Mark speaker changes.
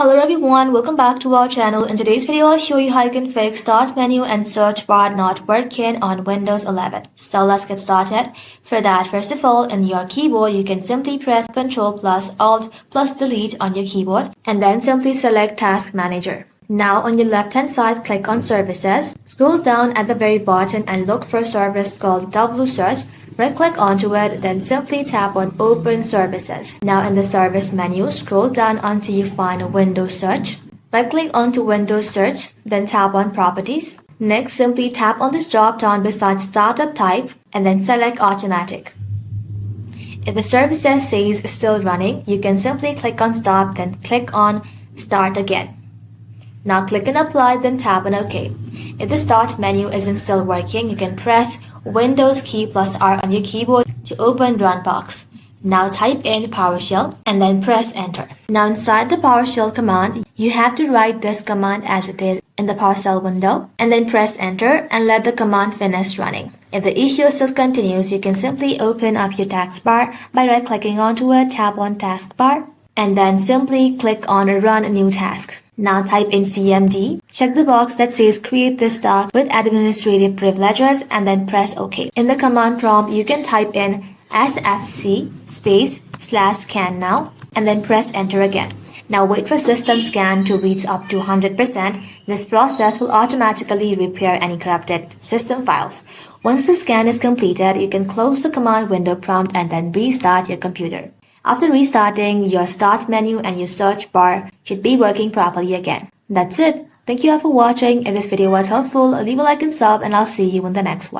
Speaker 1: Hello everyone, welcome back to our channel. In today's video, I'll show you how you can fix Start menu and search bar not working on Windows 11. So let's get started. For that, first of all, in your keyboard, you can simply press Ctrl plus Alt plus Delete on your keyboard and then simply select Task Manager. Now on your left hand side, click on Services. Scroll down at the very bottom and look for a service called Troubleshooting. Right click onto it, then simply tap on Open Services. Now in the service menu, scroll down until you find Windows Search. Right click onto Windows Search, then tap on Properties. Next, simply tap on this drop down beside Startup Type and then select Automatic. If the services says still running, you can simply click on Stop, then click on Start Again. Now click on Apply, then tap on OK. If the Start menu isn't still working, you can press Windows key plus R on your keyboard to open Run box. Now type in PowerShell and then press Enter. Now inside the PowerShell command, you have to write this command as it is in the PowerShell window and then press Enter and let the command finish running. If the issue still continues, you can simply open up your taskbar by right-clicking onto it, tap on Taskbar, and then simply click on Run a New Task. Now type in CMD, check the box that says create this task with administrative privileges and then press OK. In the command prompt, you can type in sfc /scan now and then press enter again. Now wait for system scan to reach up to 100%. This process will automatically repair any corrupted system files. Once the scan is completed, you can close the command window prompt and then restart your computer. After restarting, your Start menu and your search bar should be working properly again. That's it. Thank you all for watching. If this video was helpful, leave a like and sub, and I'll see you in the next one.